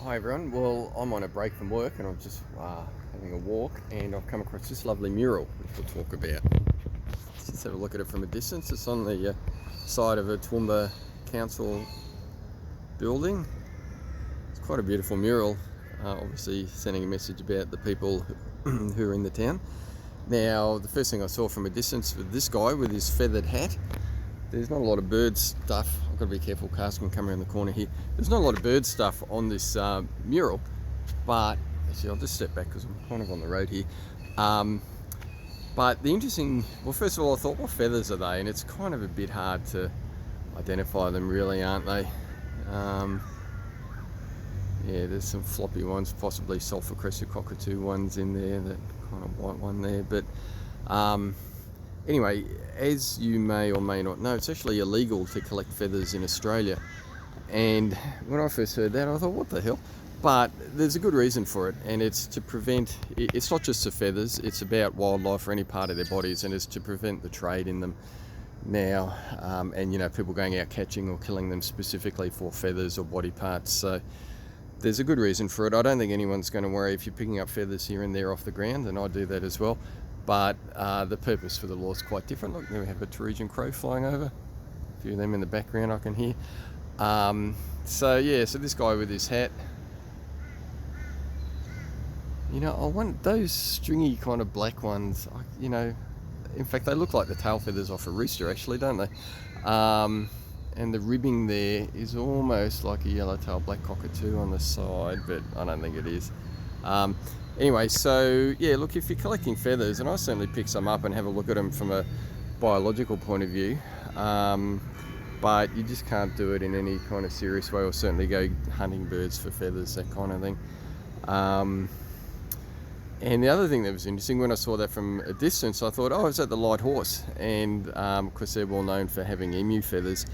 Hi everyone, well I'm on a break from work and I'm just having a walk and I've come across this lovely mural which we'll talk about. Let's just have a look at it from a distance. It's on the side of a Toowoomba council building. It's quite a beautiful mural, obviously sending a message about the people who are in the town. Now the first thing I saw from a distance was this guy with his feathered hat. There's not a lot of bird stuff. I've got to be careful, cars can come around the corner here. There's not a lot of bird stuff on this mural, but actually I'll just step back because I'm kind of on the road here. But the interesting, well, first of all I thought, what feathers are they? And it's kind of a bit hard to identify them really, aren't they? Yeah, there's some floppy ones, possibly sulphur crested cockatoo ones in there, that kind of white one there. But anyway, as you may or may not know, it's actually illegal to collect feathers in Australia. And when I first heard that, I thought, what the hell? But there's a good reason for it, and it's to prevent, it's not just the feathers, it's about wildlife or any part of their bodies, and it's to prevent the trade in them now, and you know, people going out catching or killing them specifically for feathers or body parts. So there's a good reason for it. I don't think anyone's going to worry if you're picking up feathers here and there off the ground, and I do that as well. But the purpose for the law is quite different. Look, there we have a Toowoomba crow flying over. A few of them in the background I can hear. So yeah, so this guy with his hat. You know, I want those stringy kind of black ones, you know, in fact they look like the tail feathers off a rooster actually, don't they? And the ribbing there is almost like a yellow-tailed black cockatoo on the side, but I don't think it is. Anyway, so yeah, look, if you're collecting feathers, and I certainly pick some up and have a look at them from a biological point of view, but you just can't do it in any kind of serious way, or certainly go hunting birds for feathers, that kind of thing. And the other thing that was interesting, when I saw that from a distance, I thought, oh, is that the light horse? And of course they're well known for having emu feathers.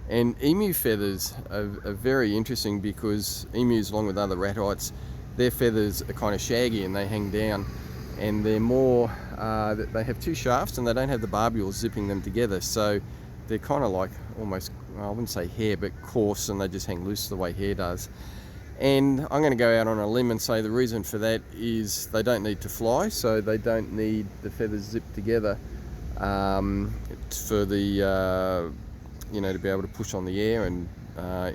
And emu feathers are very interesting because emus, along with other ratites, their feathers are kind of shaggy and they hang down, and they're more, they have two shafts and they don't have the barbules zipping them together, so they're kind of like almost, I wouldn't say hair, but coarse, and they just hang loose the way hair does. And I'm going to go out on a limb and say the reason for that is they don't need to fly, so they don't need the feathers zipped together for the, you know, to be able to push on the air and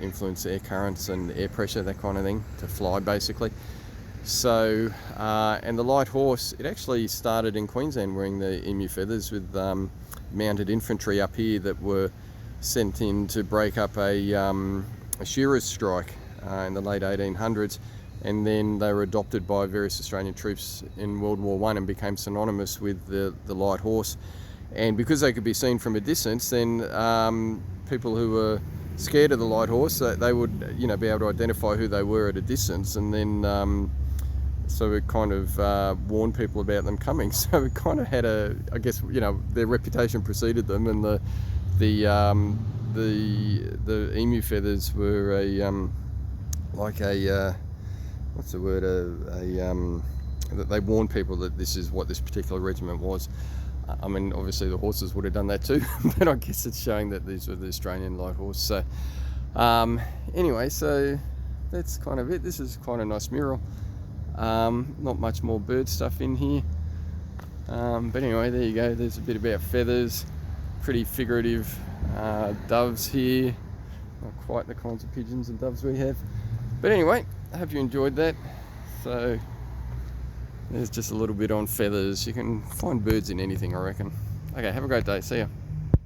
influence air currents and air pressure, that kind of thing, to fly basically. So, and the light horse, it actually started in Queensland wearing the emu feathers with mounted infantry up here that were sent in to break up a shearers' strike in the late 1800s, and then they were adopted by various Australian troops in World War I and became synonymous with the light horse. And because they could be seen from a distance, then people who were scared of the light horse, they would, you know, be able to identify who they were at a distance, and then so it kind of warned people about them coming. So it kind of had a, I guess, you know, their reputation preceded them, and the emu feathers were a like a what's the word, that they warned people that this is what this particular regiment was. I mean, obviously the horses would have done that too, but I guess it's showing that these were the Australian light horse. So anyway, so that's kind of it. This is quite a nice mural. Not much more bird stuff in here, but anyway, there you go. There's a bit about feathers, pretty figurative doves here, not quite the kinds of pigeons and doves we have, but anyway, I hope you enjoyed that. So there's just a little bit on feathers. You can find birds in anything, I reckon. Okay, have a great day. See ya.